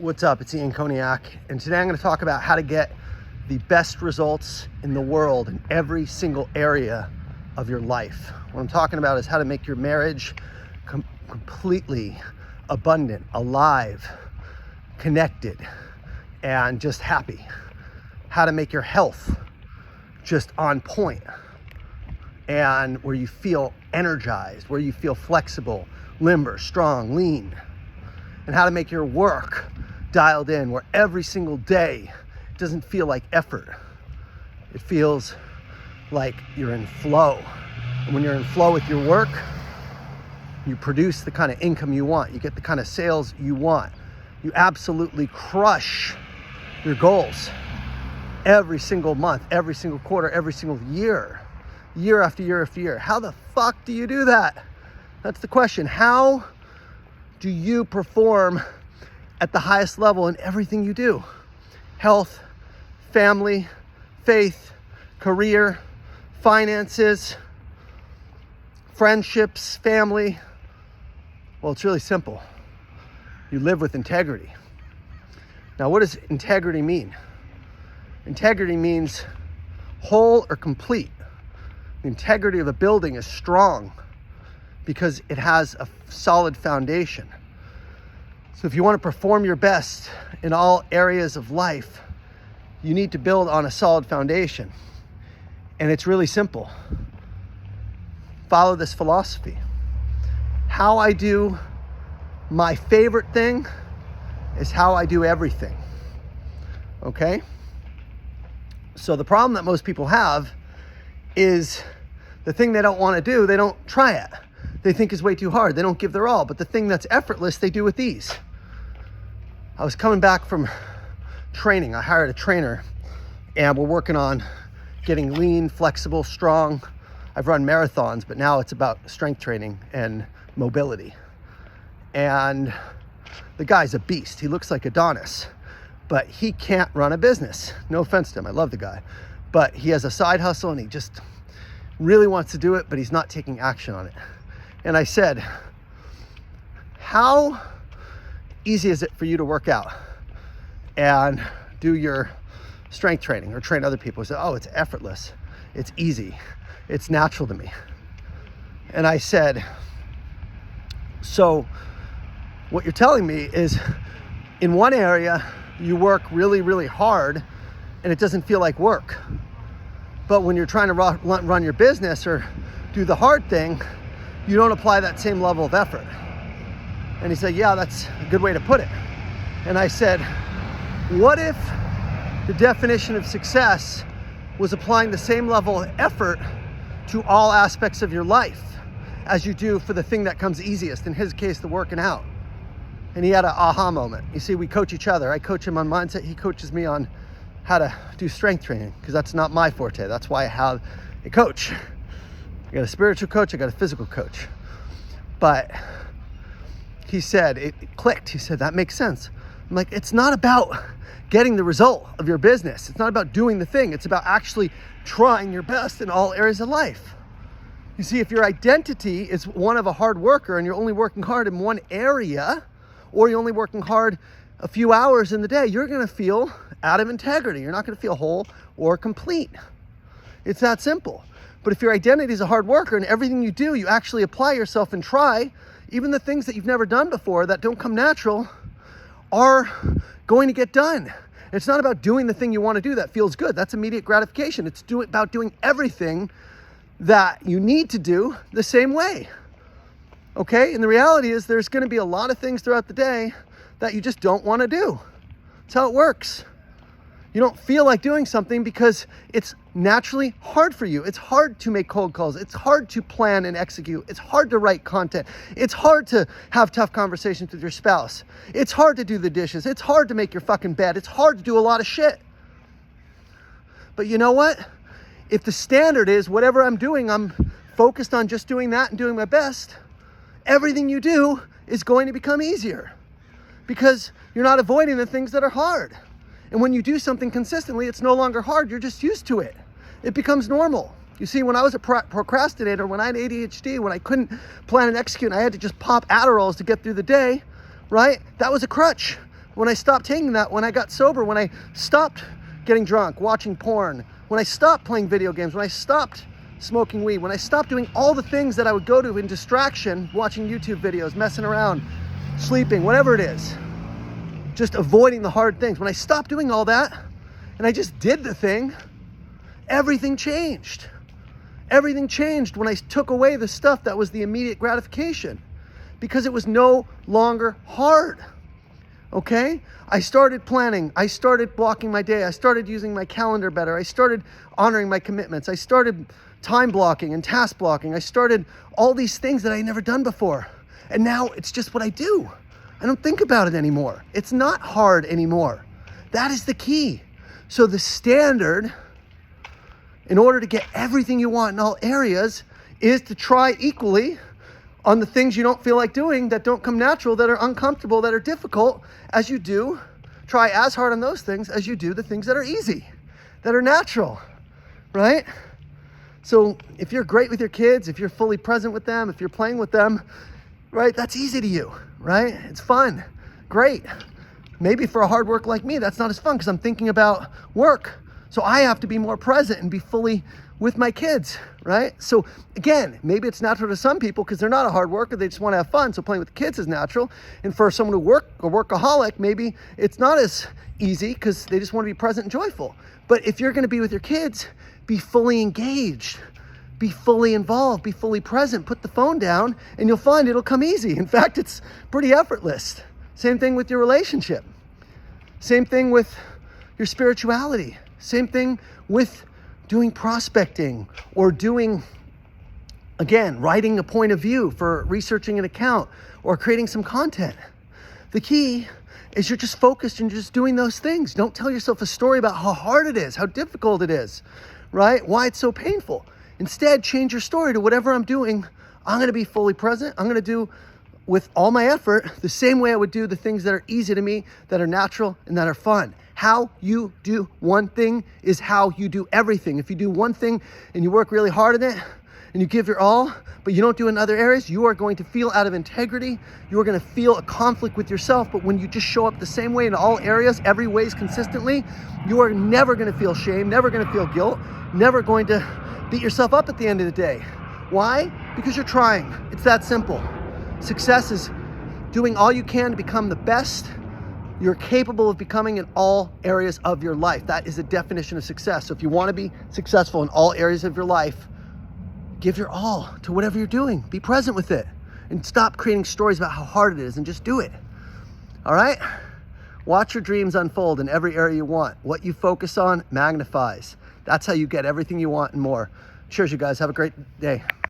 What's up? It's Ian Koniak, and today I'm going to talk about how to get the best results in the world in every single area of your life. What I'm talking about is how to make your marriage completely abundant, alive, connected, and just happy. How to make your health just on point, and where you feel energized, where you feel flexible, limber, strong, lean. And how to make your work dialed in, where every single day it doesn't feel like effort. It feels like you're in flow. And when you're in flow with your work, you produce the kind of income you want. You get the kind of sales you want. You absolutely crush your goals every single month, every single quarter, every single year, year after year after year. How the fuck do you do that? That's the question. How do you perform at the highest level in everything you do? Health, family, faith, career, finances, friendships, family. Well, it's really simple. You live with integrity. Now, what does integrity mean? Integrity means whole or complete. The integrity of a building is strong because it has a solid foundation. So if you want to perform your best in all areas of life, you need to build on a solid foundation. And it's really simple. Follow this philosophy. How I do my favorite thing is how I do everything. Okay? So the problem that most people have is the thing they don't want to do, they don't try it. They think is way too hard. They don't give their all. But the thing that's effortless, they do with ease. I was coming back from training. I hired a trainer, and we're working on getting lean, flexible, strong. I've run marathons, but now it's about strength training and mobility. And the guy's a beast. He looks like Adonis, but he can't run a business. No offense to him. I love the guy. But he has a side hustle, and he just really wants to do it, but he's not taking action on it. And I said, how easy is it for you to work out and do your strength training or train other people? He said, oh, it's effortless. It's easy. It's natural to me. And I said, so what you're telling me is in one area, you work really, really hard and it doesn't feel like work. But when you're trying to run your business or do the hard thing, you don't apply that same level of effort. And he said, yeah, that's a good way to put it. And I said, what if the definition of success was applying the same level of effort to all aspects of your life as you do for the thing that comes easiest, in his case, the working out? And he had an aha moment. You see, we coach each other. I coach him on mindset. He coaches me on how to do strength training, because that's not my forte. That's why I have a coach. I got a spiritual coach, I got a physical coach. But he said, it clicked. He said, that makes sense. I'm like, it's not about getting the result of your business. It's not about doing the thing. It's about actually trying your best in all areas of life. You see, if your identity is one of a hard worker and you're only working hard in one area, or you're only working hard a few hours in the day, you're going to feel out of integrity. You're not going to feel whole or complete. It's that simple. But if your identity is a hard worker and everything you do, you actually apply yourself and try, even the things that you've never done before that don't come natural are going to get done. It's not about doing the thing you want to do that feels good. That's immediate gratification. It's about doing everything that you need to do the same way. Okay? And the reality is there's going to be a lot of things throughout the day that you just don't want to do. That's how it works. You don't feel like doing something because it's naturally hard for you. It's hard to make cold calls. It's hard to plan and execute. It's hard to write content. It's hard to have tough conversations with your spouse. It's hard to do the dishes. It's hard to make your fucking bed. It's hard to do a lot of shit. But you know what? If the standard is whatever I'm doing, I'm focused on just doing that and doing my best, everything you do is going to become easier because you're not avoiding the things that are hard. And when you do something consistently, it's no longer hard. You're just used to it. It becomes normal. You see, when I was a procrastinator, when I had ADHD, when I couldn't plan and execute, and I had to just pop Adderalls to get through the day, right? That was a crutch. When I stopped taking that, when I got sober, when I stopped getting drunk, watching porn, when I stopped playing video games, when I stopped smoking weed, when I stopped doing all the things that I would go to in distraction, watching YouTube videos, messing around, sleeping, whatever it is, just avoiding the hard things. When I stopped doing all that and I just did the thing, everything changed. Everything changed when I took away the stuff that was the immediate gratification, because it was no longer hard. Okay? I started planning. I started blocking my day. I started using my calendar better. I started honoring my commitments. I started time blocking and task blocking. I started all these things that I had never done before. And now it's just what I do. I don't think about it anymore. It's not hard anymore. That is the key. So the standard, in order to get everything you want in all areas, is to try equally on the things you don't feel like doing, that don't come natural, that are uncomfortable, that are difficult, as you do. Try as hard on those things as you do the things that are easy, that are natural, right? So if you're great with your kids, if you're fully present with them, if you're playing with them, right, that's easy to you, right? It's fun, great. Maybe for a hard worker like me, that's not as fun because I'm thinking about work. So I have to be more present and be fully with my kids, right? So again, maybe it's natural to some people because they're not a hard worker, they just want to have fun, so playing with the kids is natural. And for someone who a workaholic, maybe it's not as easy because they just want to be present and joyful. But if you're going to be with your kids, be fully engaged, be fully involved, be fully present, put the phone down, and you'll find it'll come easy. In fact, it's pretty effortless. Same thing with your relationship. Same thing with your spirituality. Same thing with doing prospecting or doing, again, writing a point of view for researching an account or creating some content. The key is you're just focused and just doing those things. Don't tell yourself a story about how hard it is, how difficult it is, right? Why it's so painful. Instead, change your story to whatever I'm doing, I'm going to be fully present. I'm going to do with all my effort the same way I would do the things that are easy to me, that are natural, and that are fun. How you do one thing is how you do everything. If you do one thing and you work really hard at it and you give your all, but you don't do it in other areas, you are going to feel out of integrity. You are going to feel a conflict with yourself. But when you just show up the same way in all areas, every ways consistently, you are never going to feel shame, never going to feel guilt, never going to beat yourself up at the end of the day. Why? Because you're trying. It's that simple. Success is doing all you can to become the best you're capable of becoming in all areas of your life. That is the definition of success. So if you want to be successful in all areas of your life, give your all to whatever you're doing. Be present with it and stop creating stories about how hard it is and just do it. All right? Watch your dreams unfold in every area you want. What you focus on magnifies. That's how you get everything you want and more. Cheers, you guys. Have a great day.